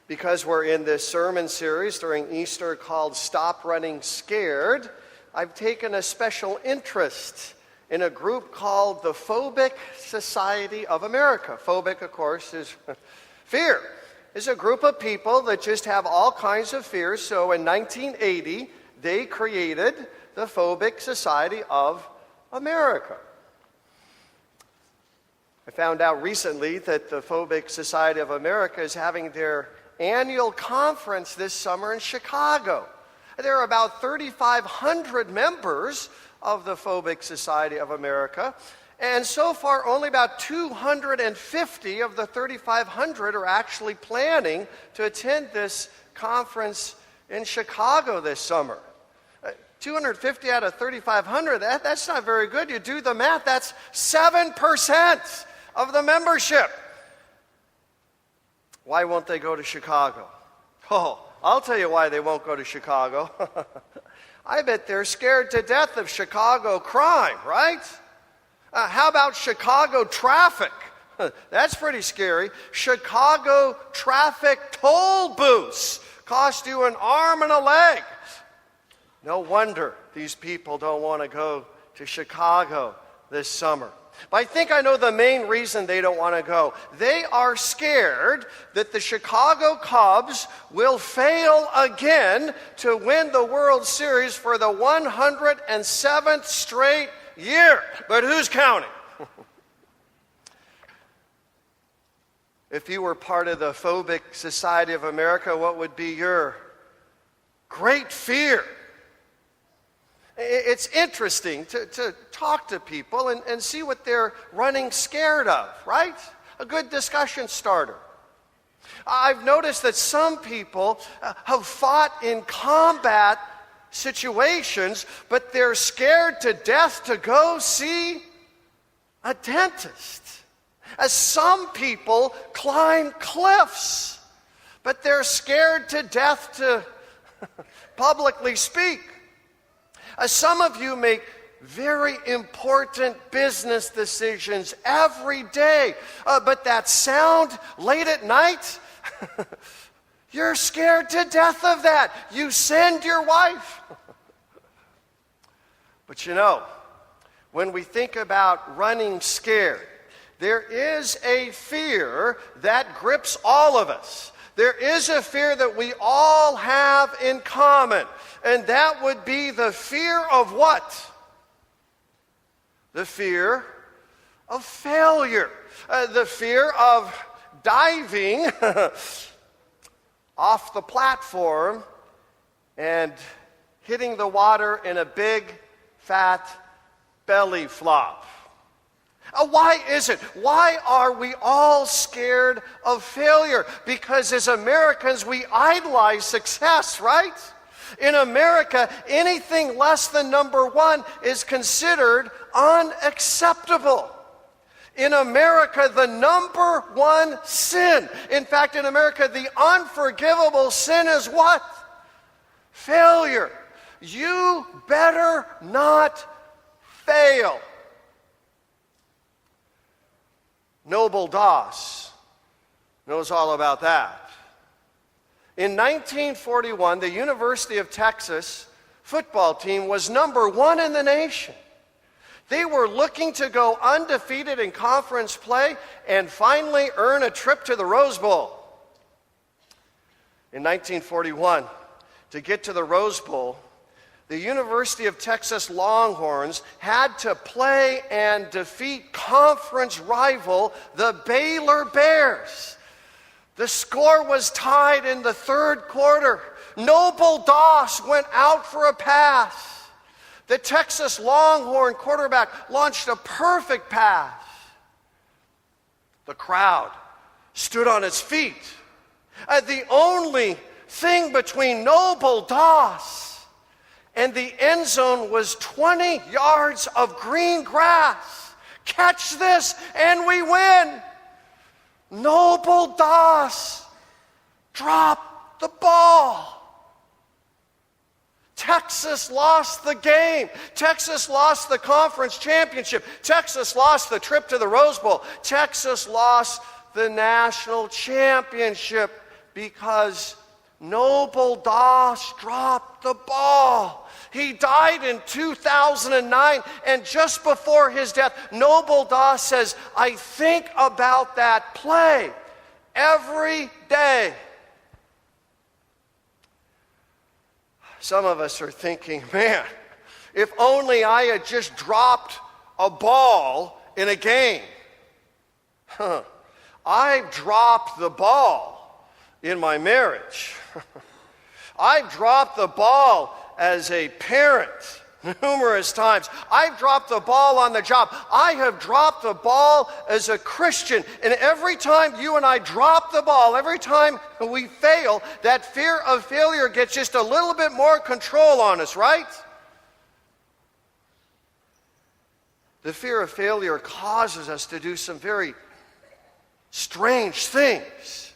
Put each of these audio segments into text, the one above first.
Because we're in this sermon series during Easter called Stop Running Scared, I've taken a special interest in a group called the Phobic Society of America. Phobic, of course, is fear. It's a group of people that just have all kinds of fears. So in 1980, they created the Phobic Society of America. I found out recently that the Phobic Society of America is having their annual conference this summer in Chicago. There are about 3,500 members of the Phobic Society of America, and so far only about 250 of the 3,500 are actually planning to attend this conference in Chicago this summer. 250 out of 3,500, that's not very good. You do the math, that's 7% of the membership. Why won't they go to Chicago? Oh, I'll tell you why they won't go to Chicago. I bet they're scared to death of Chicago crime, right? How about Chicago traffic? That's pretty scary. Chicago traffic toll booths cost you an arm and a leg. No wonder these people don't want to go to Chicago this summer. But I think I know the main reason they don't want to go. They are scared that the Chicago Cubs will fail again to win the World Series for the 107th straight year. But who's counting? If you were part of the Phobic Society of America, what would be your great fear? It's interesting to talk to people and see what they're running scared of, right? A good discussion starter. I've noticed that some people have fought in combat situations, but they're scared to death to go see a dentist. As some people climb cliffs, but they're scared to death to publicly speak. Some of you make very important business decisions every day, but that sound late at night, you're scared to death of that. You send your wife. But you know, when we think about running scared, there is a fear that grips all of us. There is a fear that we all have in common. And that would be the fear of what? The fear of failure. The fear of diving off the platform and hitting the water in a big, fat belly flop. Why is it? Why are we all scared of failure? Because as Americans, we idolize success, right? In America, anything less than number one is considered unacceptable. In America, the number one sin, in fact, in America, the unforgivable sin is what? Failure. You better not fail. Noble Doss knows all about that. In 1941, the University of Texas football team was number one in the nation. They were looking to go undefeated in conference play and finally earn a trip to the Rose Bowl. In 1941, to get to the Rose Bowl, the University of Texas Longhorns had to play and defeat conference rival, the Baylor Bears. The score was tied in the third quarter. Noble Doss went out for a pass. The Texas Longhorn quarterback launched a perfect pass. The crowd stood on its feet. The only thing between Noble Doss and the end zone was 20 yards of green grass. Catch this and we win. Noble Doss dropped the ball. Texas lost the game. Texas lost the conference championship. Texas lost the trip to the Rose Bowl. Texas lost the national championship. because Noble Doss dropped the ball. He died in 2009, and just before his death, Noble Doss says, I think about that play every day. Some of us are thinking, man, if only I had just dropped a ball in a game. I've dropped the ball in my marriage. I've dropped the ball as a parent numerous times. I've dropped the ball on the job. I have dropped the ball as a Christian. And every time you and I drop the ball, every time we fail, that fear of failure gets just a little bit more control on us, right? The fear of failure causes us to do some very strange things.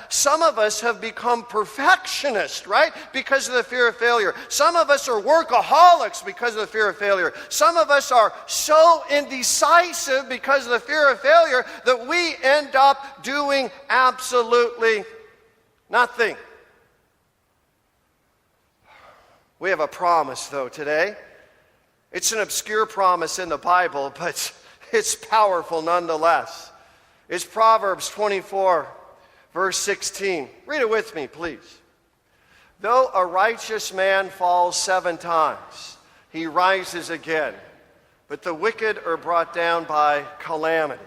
Some of us have become perfectionists, right? Because of the fear of failure. Some of us are workaholics because of the fear of failure. Some of us are so indecisive because of the fear of failure that we end up doing absolutely nothing. We have a promise, though, today. It's an obscure promise in the Bible, but it's powerful nonetheless. It's Proverbs 24, verse 16. Read it with me, please. Though a righteous man falls 7 times, he rises again, but the wicked are brought down by calamity.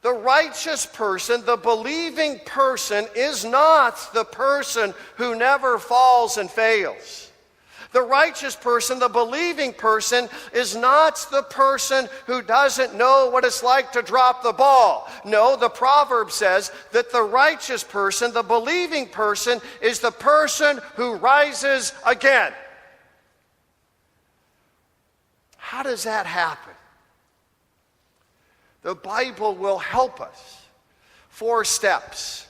The righteous person, the believing person, is not the person who never falls and fails. The righteous person, the believing person, is not the person who doesn't know what it's like to drop the ball. No, the proverb says that the righteous person, the believing person, is the person who rises again. How does that happen? The Bible will help us. 4 steps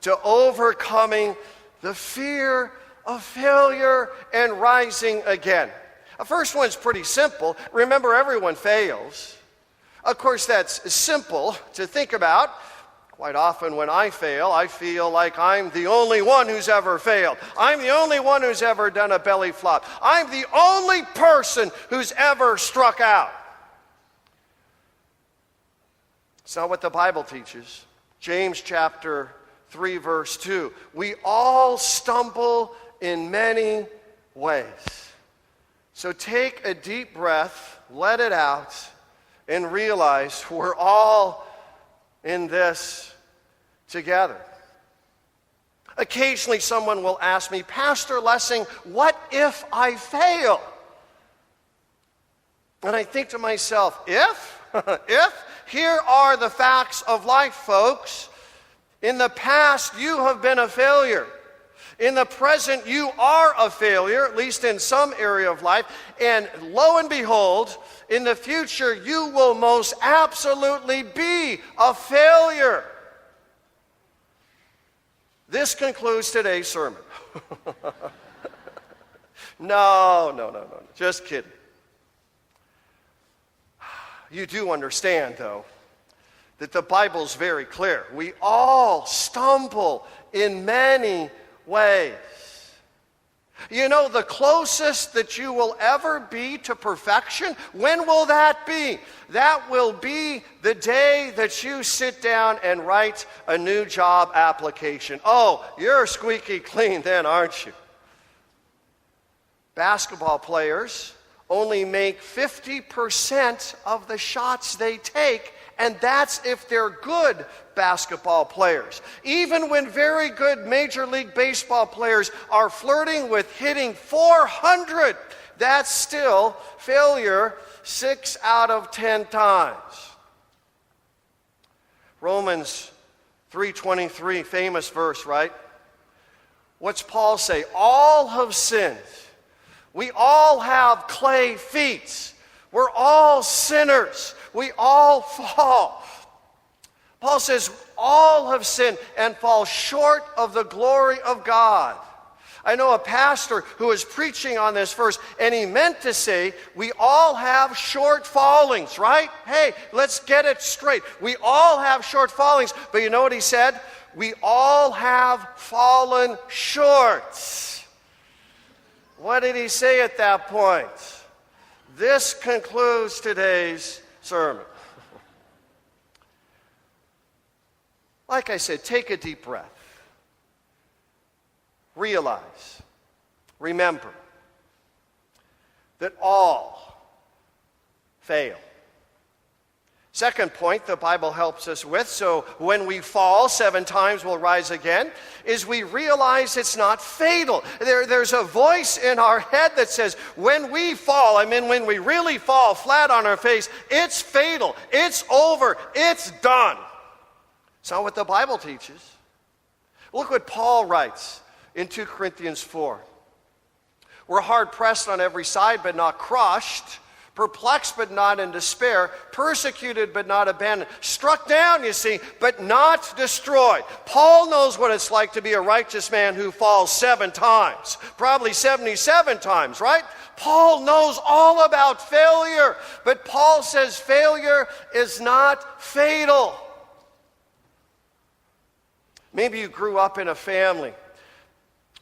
to overcoming the fear of failure and rising again. The first one's pretty simple. Remember, everyone fails. Of course, that's simple to think about. Quite often when I fail, I feel like I'm the only one who's ever failed. I'm the only one who's ever done a belly flop. I'm the only person who's ever struck out. It's not what the Bible teaches. James chapter 3, verse 2. We all stumble in many ways. So take a deep breath, let it out, and realize we're all in this together. Occasionally someone will ask me, Pastor Lessing, what if I fail? And I think to myself, if? Here are the facts of life, folks. In the past, you have been a failure. In the present, you are a failure, at least in some area of life. And lo and behold, in the future, you will most absolutely be a failure. This concludes today's sermon. No. Just kidding. You do understand, though, that the Bible's very clear. We all stumble in many ways. You know, the closest that you will ever be to perfection, when will that be? That will be the day that you sit down and write a new job application. Oh, you're squeaky clean then, aren't you? Basketball players only make 50% of the shots they take, and that's if they're good basketball players. Even when very good Major League Baseball players are flirting with hitting 400, that's still failure 6 out of 10 times. Romans 3:23, famous verse, right? What's Paul say? All have sinned. We all have clay feet. We're all sinners. We all fall. Paul says, all have sinned and fall short of the glory of God. I know a pastor who was preaching on this verse, and he meant to say, we all have short fallings, right? Hey, let's get it straight. We all have short fallings. But you know what he said? We all have fallen short. What did he say at that point? This concludes today's sermon. Like I said, take a deep breath. Realize, remember, that all fail. Second point the Bible helps us with, so when we fall 7 times we'll rise again, is we realize it's not fatal. There's a voice in our head that says, when we fall, when we really fall flat on our face, it's fatal, it's over, it's done. It's not what the Bible teaches. Look what Paul writes in 2 Corinthians 4. We're hard-pressed on every side, but not crushed. Perplexed, but not in despair. Persecuted, but not abandoned. Struck down, you see, but not destroyed. Paul knows what it's like to be a righteous man who falls 7 times. Probably 77 times, right? Paul knows all about failure. But Paul says failure is not fatal. Maybe you grew up in a family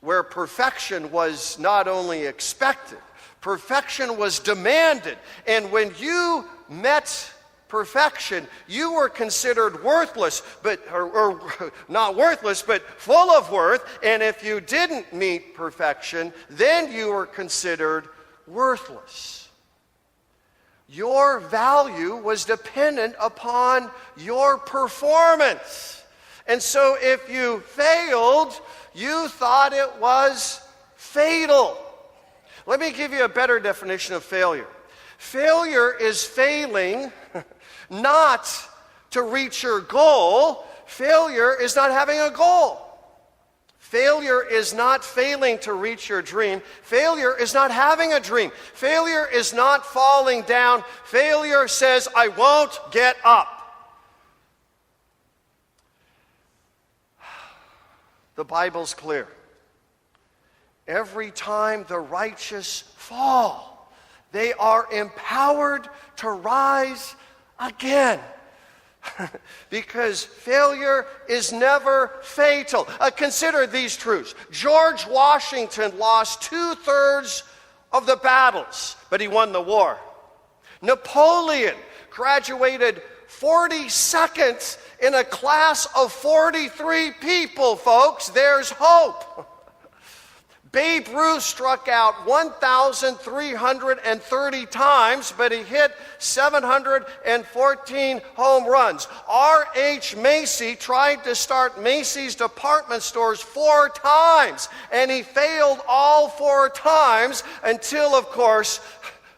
where perfection was not only expected, perfection was demanded. And when you met perfection, you were considered worthless, or not worthless, but full of worth. And if you didn't meet perfection, then you were considered worthless. Your value was dependent upon your performance. And so if you failed, you thought it was fatal. Let me give you a better definition of failure. Failure is failing not to reach your goal. Failure is not having a goal. Failure is not failing to reach your dream. Failure is not having a dream. Failure is not falling down. Failure says, I won't get up. The Bible's clear. Every time the righteous fall, they are empowered to rise again. Because failure is never fatal. Consider these truths. George Washington lost 2/3 of the battles, but he won the war. Napoleon graduated 42nd in a class of 43 people, folks. There's hope. Babe Ruth struck out 1,330 times, but he hit 714 home runs. R.H. Macy tried to start Macy's department stores 4 times, and he failed all 4 times until, of course,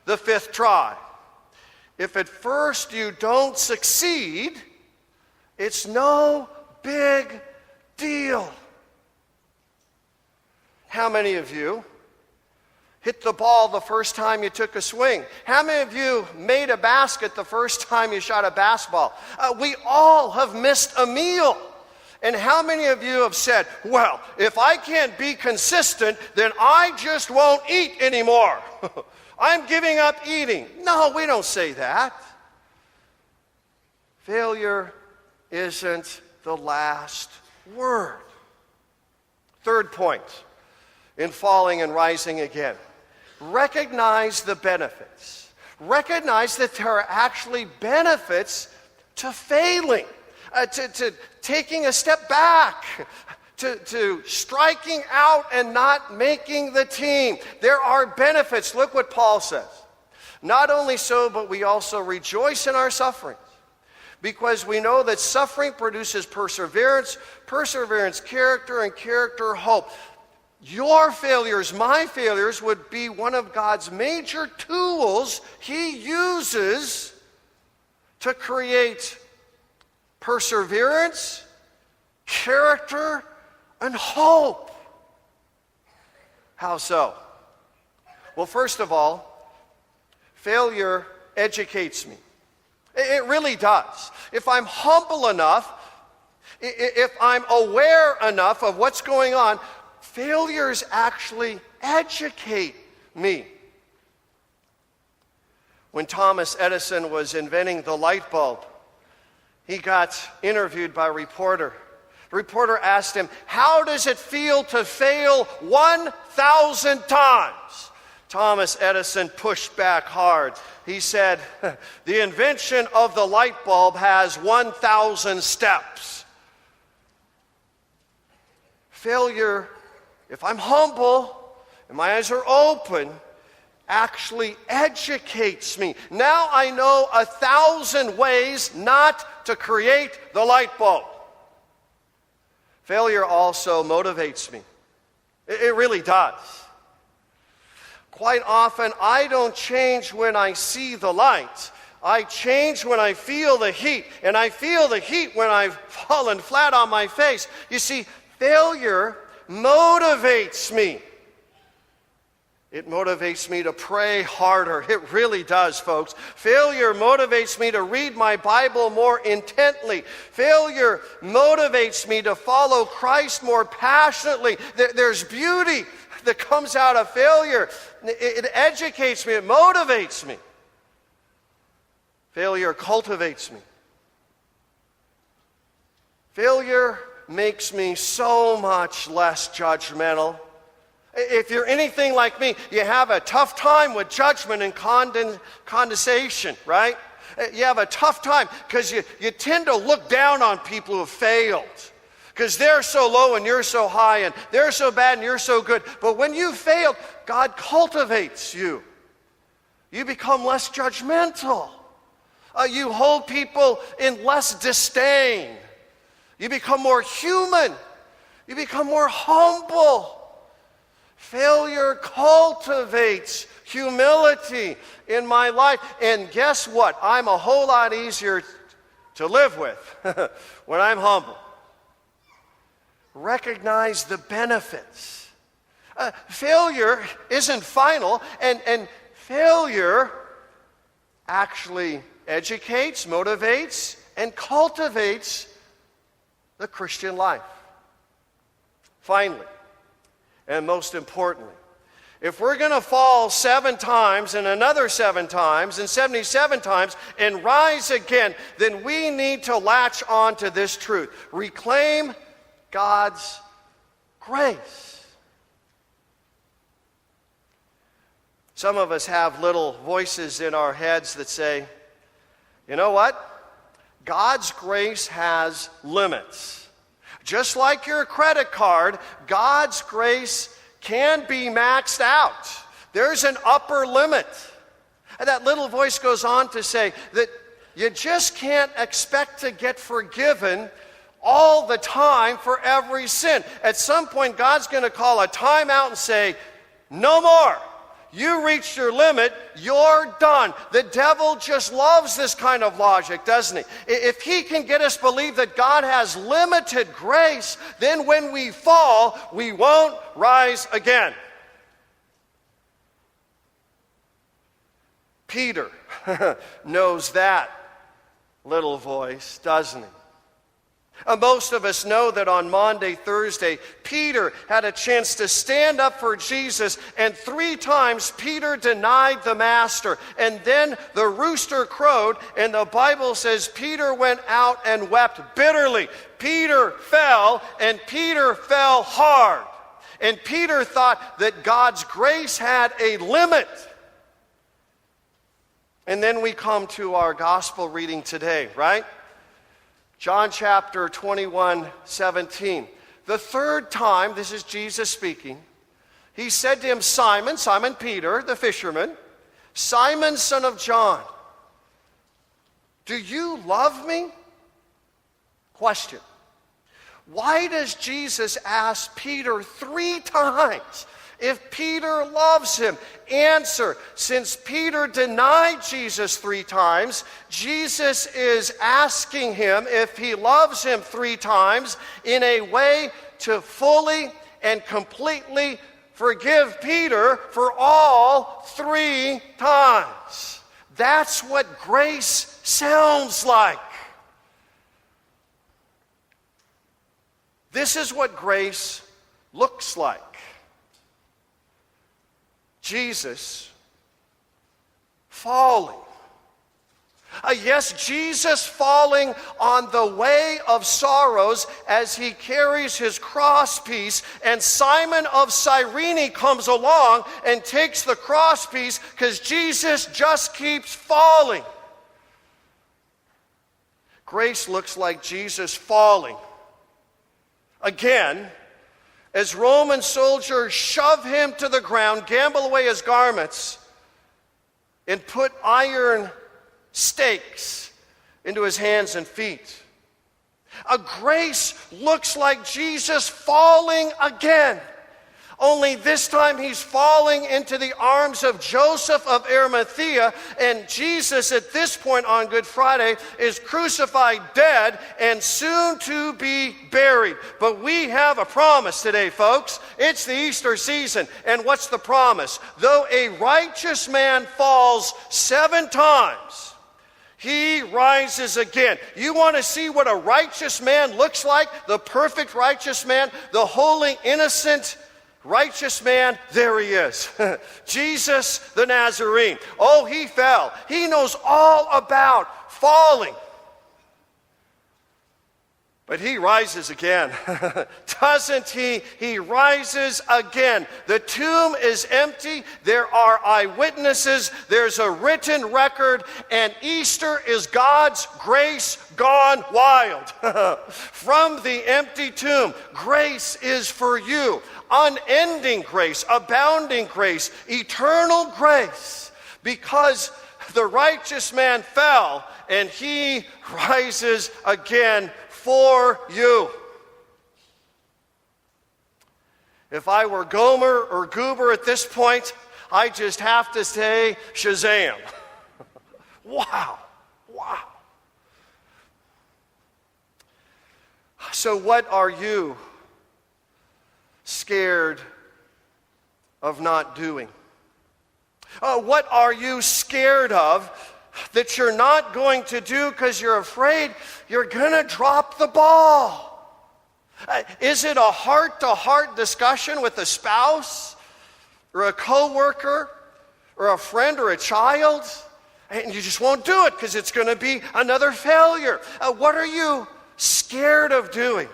the 5th try. If at first you don't succeed, it's no big deal. How many of you hit the ball the first time you took a swing? How many of you made a basket the first time you shot a basketball? We all have missed a meal. And how many of you have said, well, if I can't be consistent, then I just won't eat anymore. I'm giving up eating. No, we don't say that. Failure isn't the last word. Third point in falling and rising again. Recognize the benefits. Recognize that there are actually benefits to failing, to taking a step back, to striking out and not making the team. There are benefits. Look what Paul says. Not only so, but we also rejoice in our sufferings, because we know that suffering produces perseverance, perseverance character, and character hope. Your failures, my failures, would be one of God's major tools He uses to create perseverance, character, and hope. How so? Well, first of all, failure educates me. It really does. If I'm humble enough, if I'm aware enough of what's going on, failures actually educate me. When Thomas Edison was inventing the light bulb, he got interviewed by a reporter. The reporter asked him, "How does it feel to fail 1,000 times?" Thomas Edison pushed back hard. He said, "The invention of the light bulb has 1,000 steps." Failure, if I'm humble and my eyes are open, actually educates me. Now I know 1,000 ways not to create the light bulb. Failure also motivates me. It really does. Quite often, I don't change when I see the light. I change when I feel the heat, and I feel the heat when I've fallen flat on my face. You see, failure motivates me. It motivates me to pray harder. It really does, folks. Failure motivates me to read my Bible more intently. Failure motivates me to follow Christ more passionately. There's beauty that comes out of failure. It educates me. It motivates me. Failure cultivates me. Failure makes me so much less judgmental. If you're anything like me, you have a tough time with judgment and condensation, right? You have a tough time because you tend to look down on people who have failed because they're so low and you're so high, and they're so bad and you're so good. But when you fail, God cultivates you. You become less judgmental. You hold people in less disdain. You become more human. You become more humble. Failure cultivates humility in my life. And guess what? I'm a whole lot easier to live with when I'm humble. Recognize the benefits. Failure isn't final, and failure actually educates, motivates, and cultivates the Christian life. Finally, and most importantly, if we're going to fall 7 times and another 7 times and 77 times and rise again, then we need to latch on to this truth. Reclaim God's grace. Some of us have little voices in our heads that say, you know what? God's grace has limits. Just like your credit card, God's grace can be maxed out. There's an upper limit. And that little voice goes on to say that you just can't expect to get forgiven all the time for every sin. At some point, God's going to call a timeout and say, no more. You reached your limit, you're done. The devil just loves this kind of logic, doesn't he? If he can get us to believe that God has limited grace, then when we fall, we won't rise again. Peter knows that little voice, doesn't he? Most of us know that on Maundy, Thursday, Peter had a chance to stand up for Jesus, and 3 times Peter denied the master. And then the rooster crowed, and the Bible says Peter went out and wept bitterly. Peter fell, and Peter fell hard. And Peter thought that God's grace had a limit. And then we come to our gospel reading today, right? John chapter 21:17. The 3rd time, this is Jesus speaking, he said to him, Simon, Simon Peter, the fisherman, Simon, son of John, do you love me? Question. Why does Jesus ask Peter 3 times if Peter loves him? Answer, since Peter denied Jesus 3 times, Jesus is asking him if he loves him 3 times in a way to fully and completely forgive Peter for all 3 times. That's what grace sounds like. This is what grace looks like Jesus falling. Yes, Jesus falling on the way of sorrows as he carries his crosspiece, and Simon of Cyrene comes along and takes the crosspiece because Jesus just keeps falling. Grace looks like Jesus falling again as Roman soldiers shove him to the ground, gamble away his garments, and put iron stakes into his hands and feet. A grace looks like Jesus falling again. Only this time he's falling into the arms of Joseph of Arimathea, and Jesus at this point on Good Friday is crucified, dead, and soon to be buried. But we have a promise today, folks. It's the Easter season, and what's the promise? Though a righteous man falls 7 times, he rises again. You want to see what a righteous man looks like? The perfect righteous man, the holy, innocent, righteous man, there he is. Jesus the Nazarene. Oh, he fell. He knows all about falling. But he rises again. Doesn't he? He rises again. The tomb is empty. There are eyewitnesses. There's a written record. And Easter is God's grace gone wild. From the empty tomb, grace is for you. Unending grace, abounding grace, eternal grace. Because the righteous man fell and he rises again for you. If I were Gomer or Goober at this point, I just have to say Shazam. Wow. Wow. So what are you scared of not doing? What are you scared of that you're not going to do because you're afraid you're going to drop the ball? Is it a heart-to-heart discussion with a spouse or a coworker or a friend or a child? And you just won't do it because it's going to be another failure. What are you scared of doing?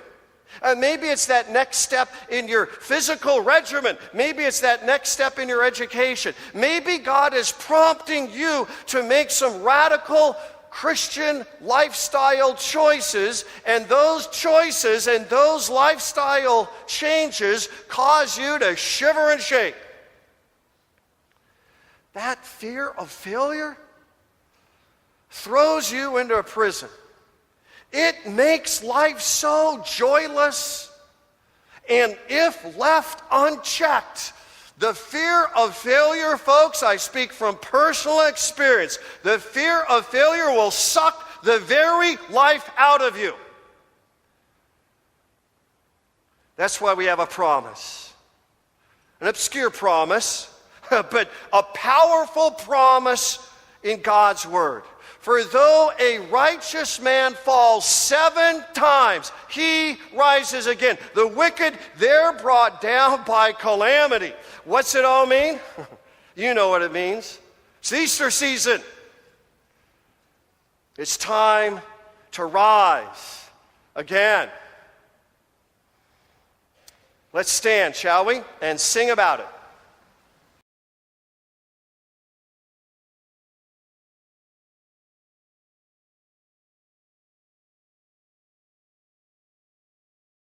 Maybe it's that next step in your physical regimen. Maybe it's that next step in your education. Maybe God is prompting you to make some radical Christian lifestyle choices, and those choices and those lifestyle changes cause you to shiver and shake. That fear of failure throws you into a prison. It makes life so joyless, and if left unchecked, the fear of failure, folks, I speak from personal experience, the fear of failure will suck the very life out of you. That's why we have a promise. An obscure promise, but a powerful promise in God's Word. For though a righteous man falls 7 times, he rises again. The wicked, they're brought down by calamity. What's it all mean? You know what it means. It's Easter season. It's time to rise again. Let's stand, shall we? And sing about it.